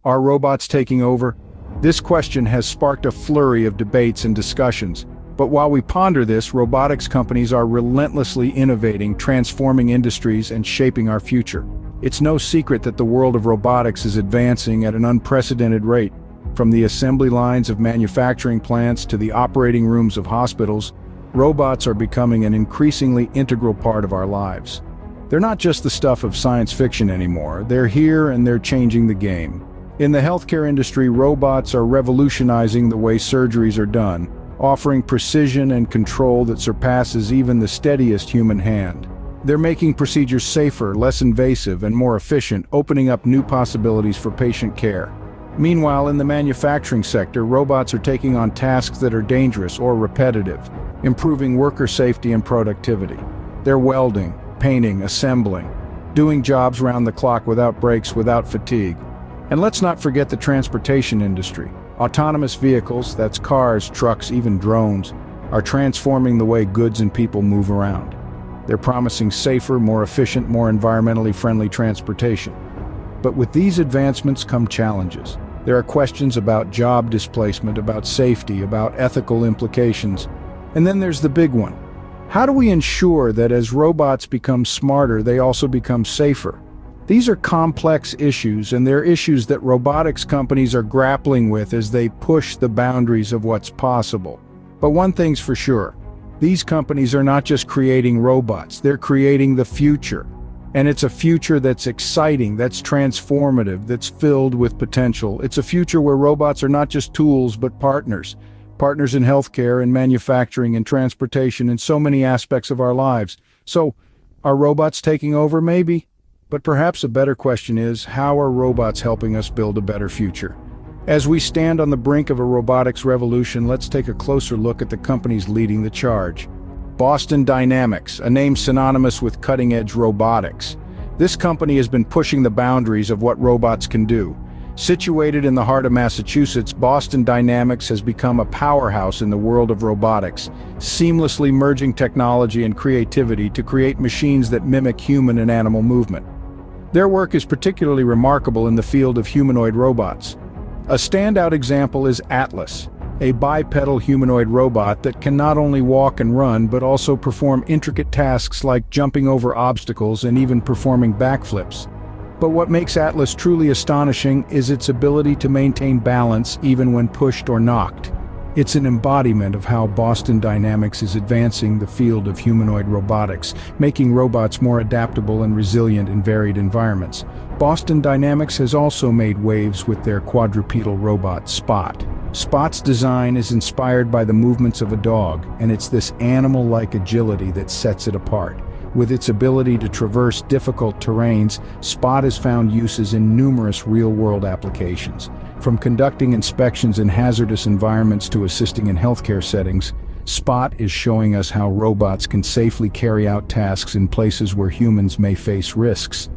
Are robots taking over? This question has sparked a flurry of debates and discussions. But while we ponder this, robotics companies are relentlessly innovating, transforming industries, and shaping our future. It's no secret that the world of robotics is advancing at an unprecedented rate. From the assembly lines of manufacturing plants to the operating rooms of hospitals, robots are becoming an increasingly integral part of our lives. They're not just the stuff of science fiction anymore. They're here and they're changing the game. In the healthcare industry, robots are revolutionizing the way surgeries are done, offering precision and control that surpasses even the steadiest human hand. They're making procedures safer, less invasive, and more efficient, opening up new possibilities for patient care. Meanwhile, in the manufacturing sector, robots are taking on tasks that are dangerous or repetitive, improving worker safety and productivity. They're welding, painting, assembling, doing jobs round the clock without breaks, without fatigue. And let's not forget the transportation industry. Autonomous vehicles, that's cars, trucks, even drones, are transforming the way goods and people move around. They're promising safer, more efficient, more environmentally friendly transportation. But with these advancements come challenges. There are questions about job displacement, about safety, about ethical implications. And then there's the big one. How do we ensure that as robots become smarter, they also become safer? These are complex issues, and they're issues that robotics companies are grappling with as they push the boundaries of what's possible. But one thing's for sure, these companies are not just creating robots, they're creating the future. And it's a future that's exciting, that's transformative, that's filled with potential. It's a future where robots are not just tools, but partners. Partners in healthcare, in manufacturing, in transportation, in so many aspects of our lives. So, are robots taking over? Maybe. But perhaps a better question is, how are robots helping us build a better future? As we stand on the brink of a robotics revolution, let's take a closer look at the companies leading the charge. Boston Dynamics, a name synonymous with cutting-edge robotics. This company has been pushing the boundaries of what robots can do. Situated in the heart of Massachusetts, Boston Dynamics has become a powerhouse in the world of robotics, seamlessly merging technology and creativity to create machines that mimic human and animal movement. Their work is particularly remarkable in the field of humanoid robots. A standout example is Atlas, a bipedal humanoid robot that can not only walk and run, but also perform intricate tasks like jumping over obstacles and even performing backflips. But what makes Atlas truly astonishing is its ability to maintain balance even when pushed or knocked. It's an embodiment of how Boston Dynamics is advancing the field of humanoid robotics, making robots more adaptable and resilient in varied environments. Boston Dynamics has also made waves with their quadrupedal robot, Spot. Spot's design is inspired by the movements of a dog, and it's this animal-like agility that sets it apart. With its ability to traverse difficult terrains, Spot has found uses in numerous real-world applications. From conducting inspections in hazardous environments to assisting in healthcare settings, Spot is showing us how robots can safely carry out tasks in places where humans may face risks.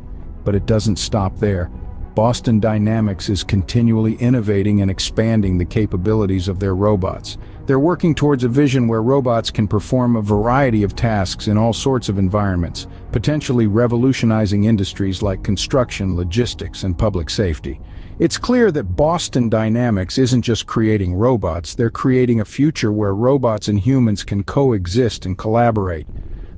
But it doesn't stop there. Boston Dynamics is continually innovating and expanding the capabilities of their robots. They're working towards a vision where robots can perform a variety of tasks in all sorts of environments, potentially revolutionizing industries like construction, logistics, and public safety. It's clear that Boston Dynamics isn't just creating robots, they're creating a future where robots and humans can coexist and collaborate.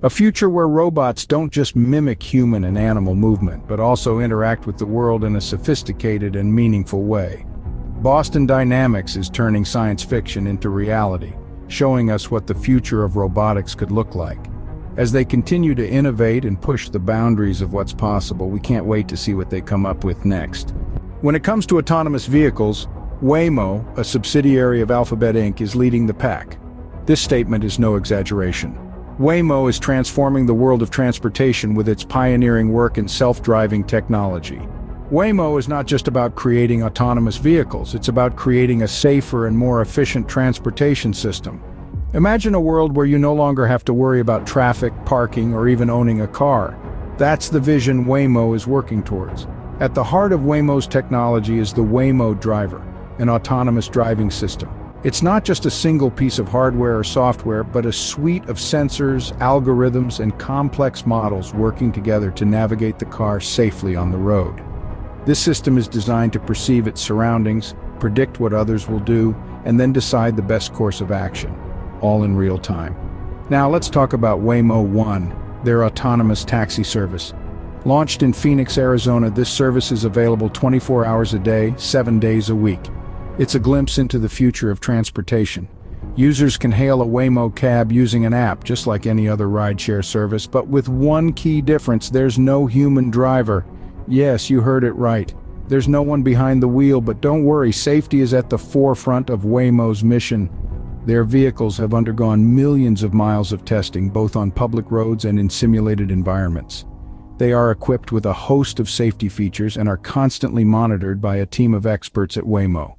A future where robots don't just mimic human and animal movement, but also interact with the world in a sophisticated and meaningful way. Boston Dynamics is turning science fiction into reality, showing us what the future of robotics could look like. As they continue to innovate and push the boundaries of what's possible, we can't wait to see what they come up with next. When it comes to autonomous vehicles, Waymo, a subsidiary of Alphabet Inc., is leading the pack. This statement is no exaggeration. Waymo is transforming the world of transportation with its pioneering work in self-driving technology. Waymo is not just about creating autonomous vehicles, it's about creating a safer and more efficient transportation system. Imagine a world where you no longer have to worry about traffic, parking, or even owning a car. That's the vision Waymo is working towards. At the heart of Waymo's technology is the Waymo Driver, an autonomous driving system. It's not just a single piece of hardware or software, but a suite of sensors, algorithms, and complex models working together to navigate the car safely on the road. This system is designed to perceive its surroundings, predict what others will do, and then decide the best course of action, all in real time. Now let's talk about Waymo One, their autonomous taxi service. Launched in Phoenix, Arizona, this service is available 24 hours a day, 7 days a week. It's a glimpse into the future of transportation. Users can hail a Waymo cab using an app, just like any other rideshare service, but with one key difference: there's no human driver. Yes, you heard it right. There's no one behind the wheel, but don't worry, safety is at the forefront of Waymo's mission. Their vehicles have undergone millions of miles of testing, both on public roads and in simulated environments. They are equipped with a host of safety features and are constantly monitored by a team of experts at Waymo.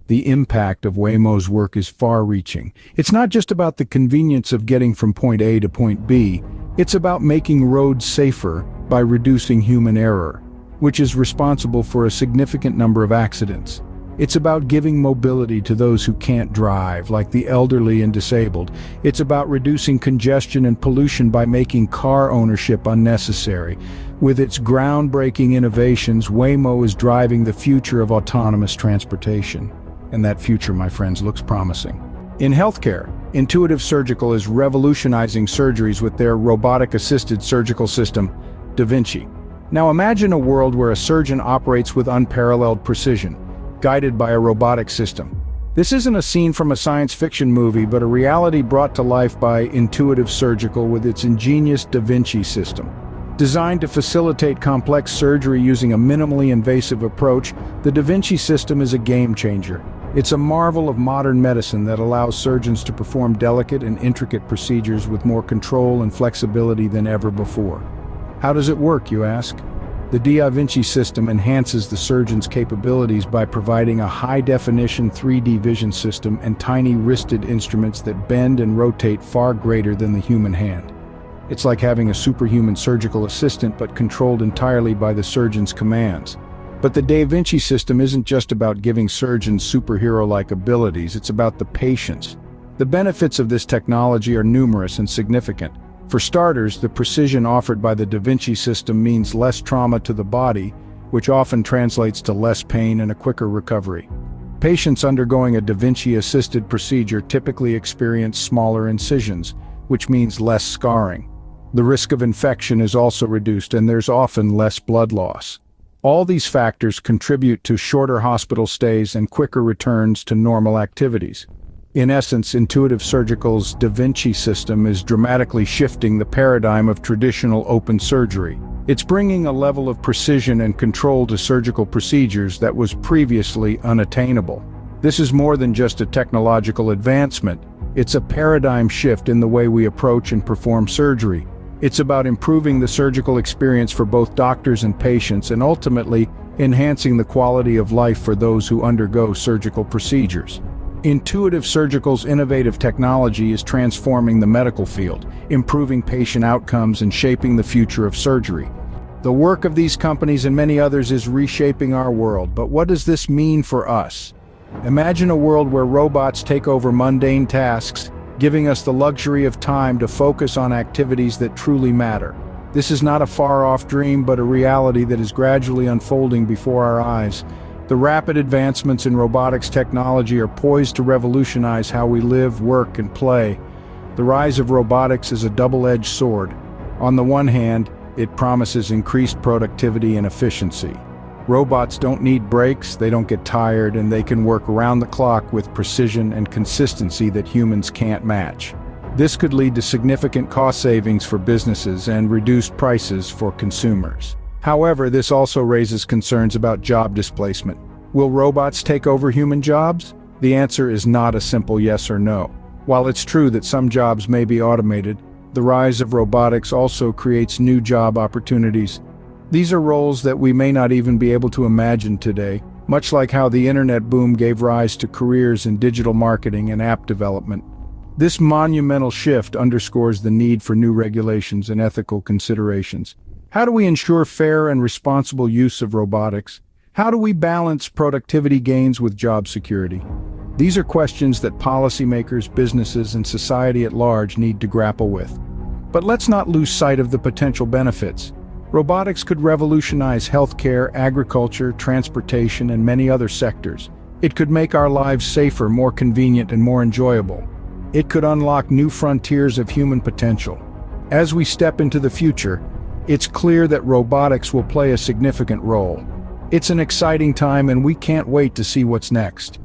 The impact of Waymo's work is far-reaching. It's not just about the convenience of getting from point A to point B, it's about making roads safer by reducing human error, which is responsible for a significant number of accidents. It's about giving mobility to those who can't drive, like the elderly and disabled. It's about reducing congestion and pollution by making car ownership unnecessary. With its groundbreaking innovations, Waymo is driving the future of autonomous transportation. And that future, my friends, looks promising. In healthcare, Intuitive Surgical is revolutionizing surgeries with their robotic-assisted surgical system, Da Vinci. Now imagine a world where a surgeon operates with unparalleled precision, guided by a robotic system. This isn't a scene from a science fiction movie, but a reality brought to life by Intuitive Surgical with its ingenious Da Vinci system. Designed to facilitate complex surgery using a minimally invasive approach, the Da Vinci system is a game changer. It's a marvel of modern medicine that allows surgeons to perform delicate and intricate procedures with more control and flexibility than ever before. How does it work, you ask? The Da Vinci system enhances the surgeon's capabilities by providing a high-definition 3D vision system and tiny wristed instruments that bend and rotate far greater than the human hand. It's like having a superhuman surgical assistant, but controlled entirely by the surgeon's commands. But the Da Vinci system isn't just about giving surgeons superhero-like abilities, it's about the patients. The benefits of this technology are numerous and significant. For starters, the precision offered by the Da Vinci system means less trauma to the body, which often translates to less pain and a quicker recovery. Patients undergoing a Da Vinci-assisted procedure typically experience smaller incisions, which means less scarring. The risk of infection is also reduced, and there's often less blood loss. All these factors contribute to shorter hospital stays and quicker returns to normal activities. In essence, Intuitive Surgical's Da Vinci system is dramatically shifting the paradigm of traditional open surgery. It's bringing a level of precision and control to surgical procedures that was previously unattainable. This is more than just a technological advancement. It's a paradigm shift in the way we approach and perform surgery. It's about improving the surgical experience for both doctors and patients, and ultimately enhancing the quality of life for those who undergo surgical procedures. Intuitive Surgical's innovative technology is transforming the medical field, improving patient outcomes and shaping the future of surgery. The work of these companies and many others is reshaping our world, but what does this mean for us? Imagine a world where robots take over mundane tasks, giving us the luxury of time to focus on activities that truly matter. This is not a far-off dream, but a reality that is gradually unfolding before our eyes. The rapid advancements in robotics technology are poised to revolutionize how we live, work, and play. The rise of robotics is a double-edged sword. On the one hand, it promises increased productivity and efficiency. Robots don't need breaks, they don't get tired, and they can work around the clock with precision and consistency that humans can't match. This could lead to significant cost savings for businesses and reduced prices for consumers. However, this also raises concerns about job displacement. Will robots take over human jobs? The answer is not a simple yes or no. While it's true that some jobs may be automated, the rise of robotics also creates new job opportunities. These are roles that we may not even be able to imagine today, much like how the internet boom gave rise to careers in digital marketing and app development. This monumental shift underscores the need for new regulations and ethical considerations. How do we ensure fair and responsible use of robotics? How do we balance productivity gains with job security? These are questions that policymakers, businesses, and society at large need to grapple with. But let's not lose sight of the potential benefits. Robotics could revolutionize healthcare, agriculture, transportation, and many other sectors. It could make our lives safer, more convenient, and more enjoyable. It could unlock new frontiers of human potential. As we step into the future, it's clear that robotics will play a significant role. It's an exciting time, and we can't wait to see what's next.